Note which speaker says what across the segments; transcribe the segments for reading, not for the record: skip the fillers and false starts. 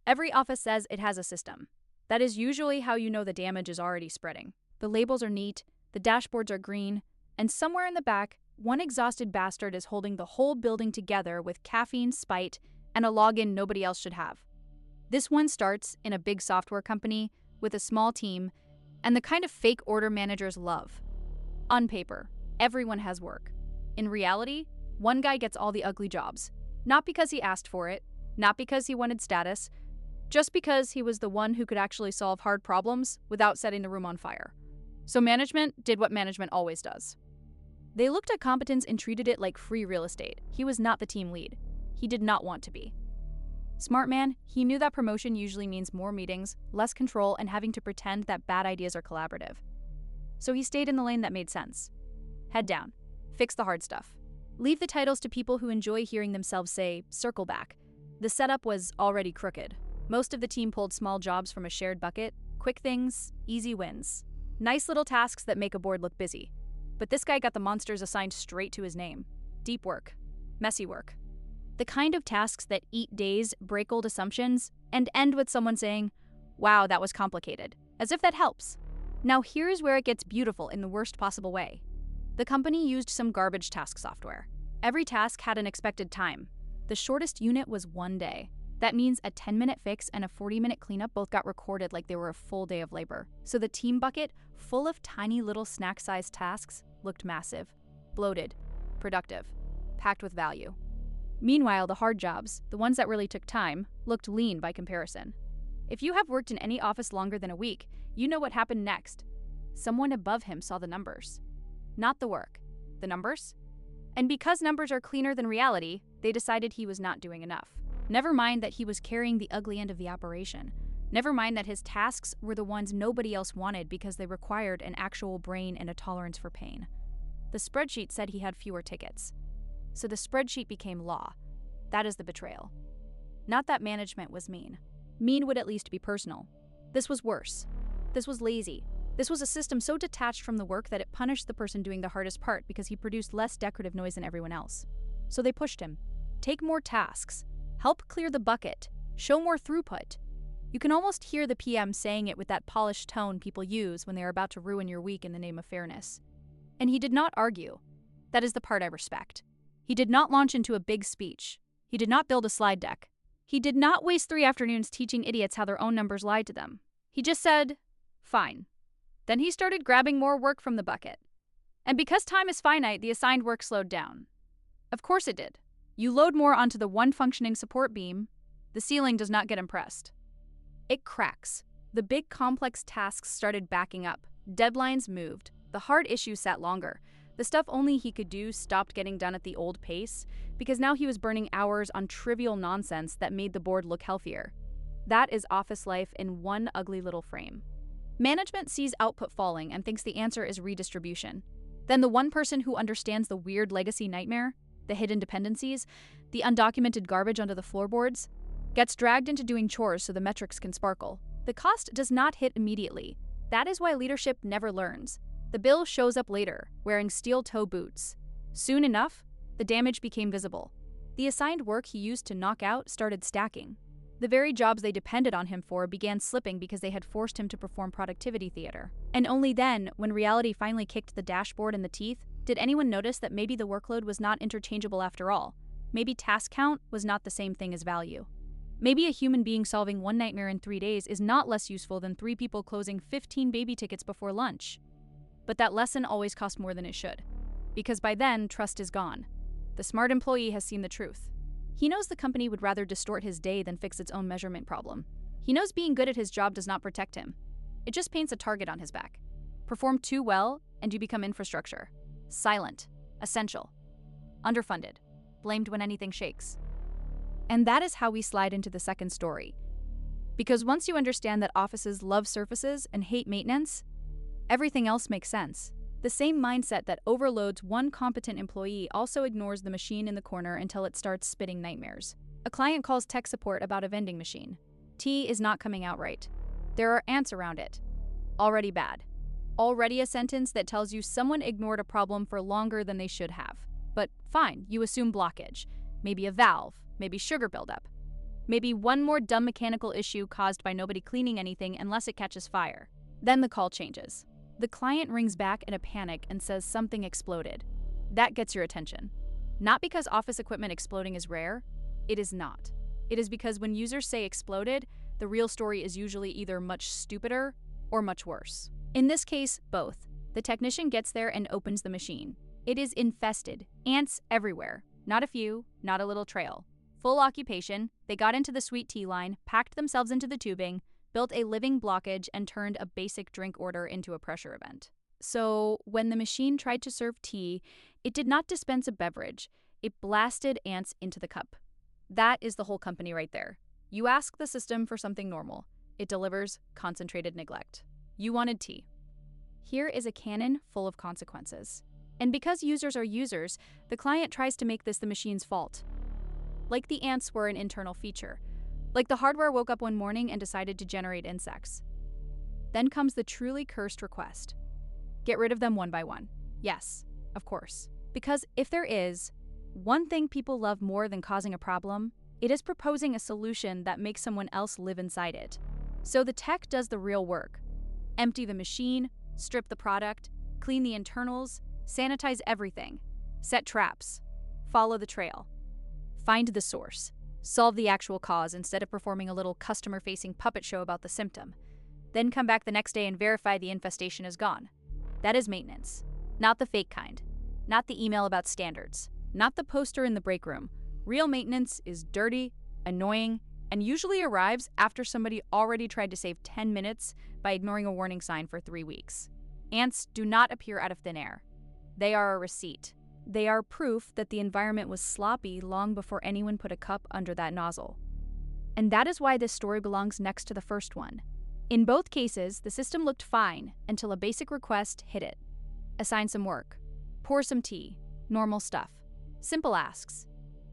Speaker 1: Every office says it has a system. That is usually how you know the damage is already spreading. The labels are neat, the dashboards are green, and somewhere in the back, one exhausted bastard is holding the whole building together with caffeine, spite, and a login nobody else should have. This one starts in a big software company with a small team and the kind of fake order managers love. On paper, everyone has work. In reality, one guy gets all the ugly jobs. Not because he asked for it, not because he wanted status, just because he was the one who could actually solve hard problems without setting the room on fire. So management did what management always does. They looked at competence and treated it like free real estate. He was not the team lead. He did not want to be. Smart man, he knew that promotion usually means more meetings, less control, and having to pretend that bad ideas are collaborative. So he stayed in the lane that made sense. Head down. Fix the hard stuff. Leave the titles to people who enjoy hearing themselves say, circle back. The setup was already crooked. Most of the team pulled small jobs from a shared bucket, quick things, easy wins. Nice little tasks that make a board look busy. But this guy got the monsters assigned straight to his name. Deep work. Messy work. The kind of tasks that eat days, break old assumptions, and end with someone saying, wow, that was complicated. As if that helps. Now here's where it gets beautiful in the worst possible way. The company used some garbage task software. Every task had an expected time. The shortest unit was 1 day. That means a 10-minute fix and a 40-minute cleanup both got recorded like they were a full day of labor. So the team bucket, full of tiny little snack-sized tasks, looked massive, bloated, productive, packed with value. Meanwhile, the hard jobs, the ones that really took time, looked lean by comparison. If you have worked in any office longer than a week, you know what happened next. Someone above him saw the numbers. Not the work, the numbers. And because numbers are cleaner than reality, they decided he was not doing enough. Never mind that he was carrying the ugly end of the operation. Never mind that his tasks were the ones nobody else wanted because they required an actual brain and a tolerance for pain. The spreadsheet said he had fewer tickets. So the spreadsheet became law. That is the betrayal. Not that management was mean. Mean would at least be personal. This was worse. This was lazy. This was a system so detached from the work that it punished the person doing the hardest part because he produced less decorative noise than everyone else. So they pushed him. Take more tasks. Help clear the bucket. Show more throughput. You can almost hear the PM saying it with that polished tone people use when they are about to ruin your week in the name of fairness. And he did not argue. That is the part I respect. He did not launch into a big speech. He did not build a slide deck. He did not waste 3 afternoons teaching idiots how their own numbers lied to them. He just said, fine. Then he started grabbing more work from the bucket. And because time is finite, the assigned work slowed down. Of course it did. You load more onto the one functioning support beam, the ceiling does not get impressed. It cracks. The big complex tasks started backing up. Deadlines moved. The hard issues sat longer. The stuff only he could do stopped getting done at the old pace because now he was burning hours on trivial nonsense that made the board look healthier. That is office life in one ugly little frame. Management sees output falling and thinks the answer is redistribution. Then the one person who understands the weird legacy nightmare, the hidden dependencies, the undocumented garbage under the floorboards, gets dragged into doing chores so the metrics can sparkle. The cost does not hit immediately. That is why leadership never learns. The bill shows up later, wearing steel-toe boots. Soon enough, the damage became visible. The assigned work he used to knock out started stacking. The very jobs they depended on him for began slipping because they had forced him to perform productivity theater. And only then, when reality finally kicked the dashboard in the teeth, did anyone notice that maybe the workload was not interchangeable after all. Maybe task count was not the same thing as value. Maybe a human being solving one nightmare in 3 days is not less useful than 3 people closing 15 baby tickets before lunch. But that lesson always costs more than it should. Because by then, trust is gone. The smart employee has seen the truth. He knows the company would rather distort his day than fix its own measurement problem. He knows being good at his job does not protect him. It just paints a target on his back. Perform too well, and you become infrastructure. Silent. Essential. Underfunded. Blamed when anything shakes. And that is how we slide into the second story. Because once you understand that offices love surfaces and hate maintenance, everything else makes sense. The same mindset that overloads one competent employee also ignores the machine in the corner until it starts spitting nightmares. A client calls tech support about a vending machine. Tea is not coming out right. There are ants around it. Already bad. Already a sentence that tells you someone ignored a problem for longer than they should have. But fine, you assume blockage. Maybe a valve, maybe sugar buildup. Maybe one more dumb mechanical issue caused by nobody cleaning anything unless it catches fire. Then the call changes. The client rings back in a panic and says something exploded. That gets your attention. Not because office equipment exploding is rare. It is not. It is because when users say exploded, the real story is usually either much stupider or much worse. In this case, both. The technician gets there and opens the machine. It is infested. Ants everywhere. Not a few, not a little trail. Full occupation, they got into the sweet tea line, packed themselves into the tubing, built a living blockage, and turned a basic drink order into a pressure event. So, when the machine tried to serve tea, it did not dispense a beverage. It blasted ants into the cup. That is the whole company right there. You ask the system for something normal. It delivers concentrated neglect. You wanted tea. Here is a cannon full of consequences. And because users are users, the client tries to make this the machine's fault. Like the ants were an internal feature. Like the hardware woke up one morning and decided to generate insects. Then comes the truly cursed request. Get rid of them one by one. Yes, of course. Because if there is one thing people love more than causing a problem, it is proposing a solution that makes someone else live inside it. So the tech does the real work. Empty the machine, strip the product, clean the internals, sanitize everything, set traps, follow the trail, find the source, solve the actual cause instead of performing a little customer-facing puppet show about the symptom, then come back the next day and verify the infestation is gone. That is maintenance. Not the fake kind. Not the email about standards. Not the poster in the break room. Real maintenance is dirty, annoying, and usually arrives after somebody already tried to save 10 minutes by ignoring a warning sign for 3 weeks. Ants do not appear out of thin air. They are a receipt. They are proof that the environment was sloppy long before anyone put a cup under that nozzle. And that is why this story belongs next to the first one. In both cases, the system looked fine until a basic request hit it. Assign some work. Pour some tea. Normal stuff. Simple asks.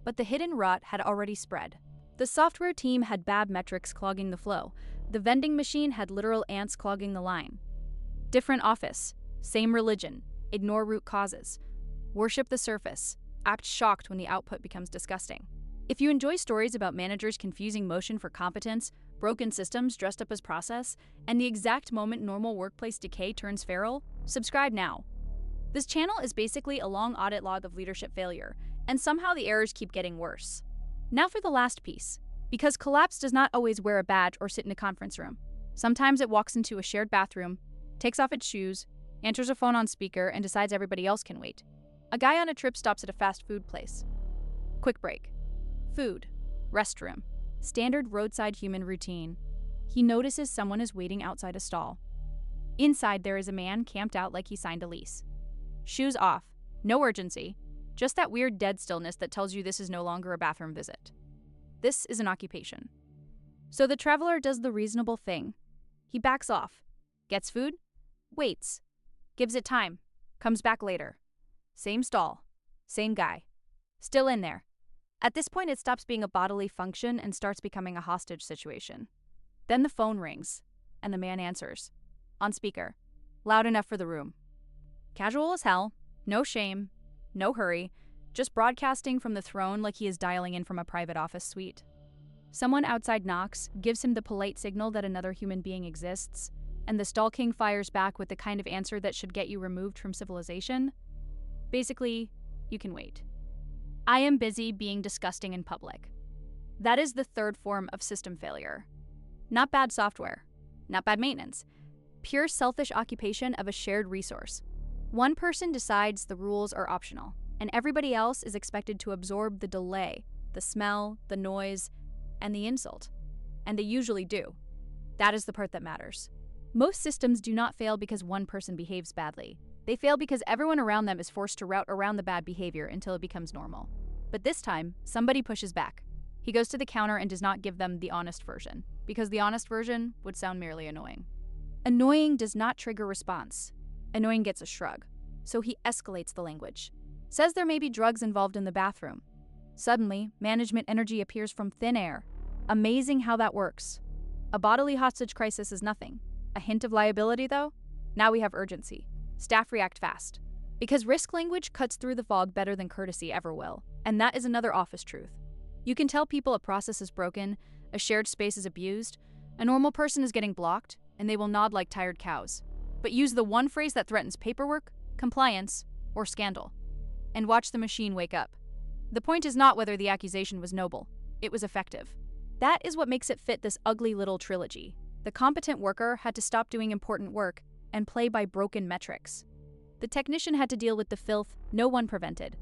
Speaker 1: But the hidden rot had already spread. The software team had bad metrics clogging the flow. The vending machine had literal ants clogging the line. Different office. Same religion. Ignore root causes. Worship the surface. Act shocked when the output becomes disgusting. If you enjoy stories about managers confusing motion for competence, broken systems dressed up as process, and the exact moment normal workplace decay turns feral, subscribe now. This channel is basically a long audit log of leadership failure, and somehow the errors keep getting worse. Now for the last piece. Because collapse does not always wear a badge or sit in a conference room. Sometimes it walks into a shared bathroom, takes off its shoes, answers a phone on speaker, and decides everybody else can wait. A guy on a trip stops at a fast food place. Quick break. Food. Restroom. Standard roadside human routine. He notices someone is waiting outside a stall. Inside, there is a man camped out like he signed a lease. Shoes off. No urgency. Just that weird dead stillness that tells you this is no longer a bathroom visit. This is an occupation. So the traveler does the reasonable thing. He backs off. Gets food. Waits. Gives it time. Comes back later. Same stall. Same guy. Still in there. At this point, it stops being a bodily function and starts becoming a hostage situation. Then the phone rings, and the man answers. On speaker. Loud enough for the room. Casual as hell. No shame. No hurry. Just broadcasting from the throne like he is dialing in from a private office suite. Someone outside knocks, gives him the polite signal that another human being exists, and the stall king fires back with the kind of answer that should get you removed from civilization. Basically, you can wait. I am busy being disgusting in public. That is the third form of system failure. Not bad software, not bad maintenance, pure selfish occupation of a shared resource. One person decides the rules are optional, and everybody else is expected to absorb the delay, the smell, the noise, and the insult. And they usually do. That is the part that matters. Most systems do not fail because one person behaves badly. They fail because everyone around them is forced to route around the bad behavior until it becomes normal. But this time, somebody pushes back. He goes to the counter and does not give them the honest version, because the honest version would sound merely annoying. Annoying does not trigger response. Annoying gets a shrug. So he escalates the language. Says there may be drugs involved in the bathroom. Suddenly, management energy appears from thin air. Amazing how that works. A bodily hostage crisis is nothing. A hint of liability, though? Now we have urgency. Staff react fast. Because risk language cuts through the fog better than courtesy ever will. And that is another office truth. You can tell people a process is broken, a shared space is abused, a normal person is getting blocked, and they will nod like tired cows. But use the one phrase that threatens paperwork, compliance, or scandal, and watch the machine wake up. The point is not whether the accusation was noble, it was effective. That is what makes it fit this ugly little trilogy. The competent worker had to stop doing important work and play by broken metrics. The technician had to deal with the filth no one prevented.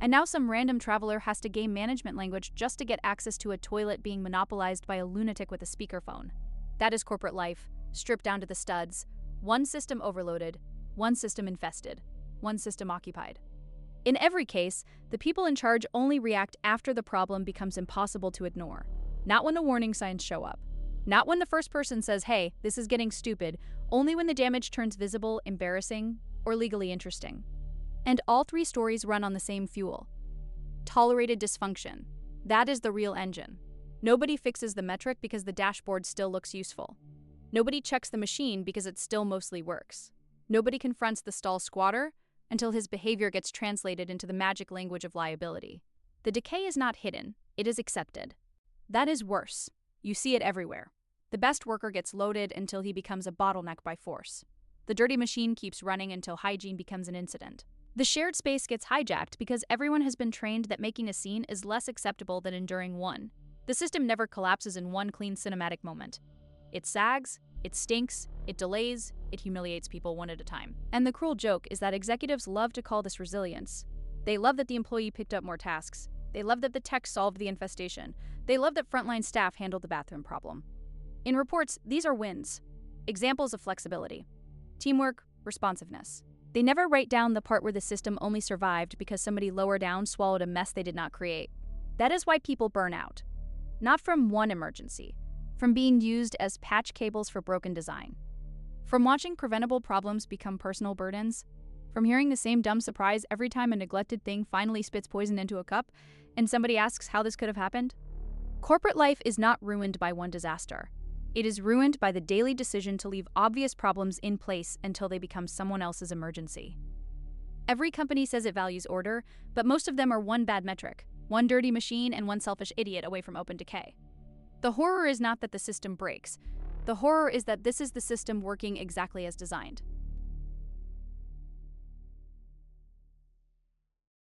Speaker 1: And now some random traveler has to gain management language just to get access to a toilet being monopolized by a lunatic with a speakerphone. That is corporate life, stripped down to the studs. One system overloaded, one system infested, one system occupied. In every case, the people in charge only react after the problem becomes impossible to ignore. Not when the warning signs show up. Not when the first person says, hey, this is getting stupid, only when the damage turns visible, embarrassing, or legally interesting. And all three stories run on the same fuel. Tolerated dysfunction. That is the real engine. Nobody fixes the metric because the dashboard still looks useful. Nobody checks the machine because it still mostly works. Nobody confronts the stall squatter until his behavior gets translated into the magic language of liability. The decay is not hidden, it is accepted. That is worse. You see it everywhere. The best worker gets loaded until he becomes a bottleneck by force. The dirty machine keeps running until hygiene becomes an incident. The shared space gets hijacked because everyone has been trained that making a scene is less acceptable than enduring one. The system never collapses in one clean cinematic moment. It sags, it stinks, it delays, it humiliates people one at a time. And the cruel joke is that executives love to call this resilience. They love that the employee picked up more tasks. They love that the tech solved the infestation. They love that frontline staff handled the bathroom problem. In reports, these are wins. Examples of flexibility. Teamwork, responsiveness. They never write down the part where the system only survived because somebody lower down swallowed a mess they did not create. That is why people burn out. Not from one emergency, from being used as patch cables for broken design. From watching preventable problems become personal burdens. From hearing the same dumb surprise every time a neglected thing finally spits poison into a cup and somebody asks how this could have happened. Corporate life is not ruined by one disaster. It is ruined by the daily decision to leave obvious problems in place until they become someone else's emergency. Every company says it values order, but most of them are one bad metric, one dirty machine, and one selfish idiot away from open decay. The horror is not that the system breaks. The horror is that this is the system working exactly as designed.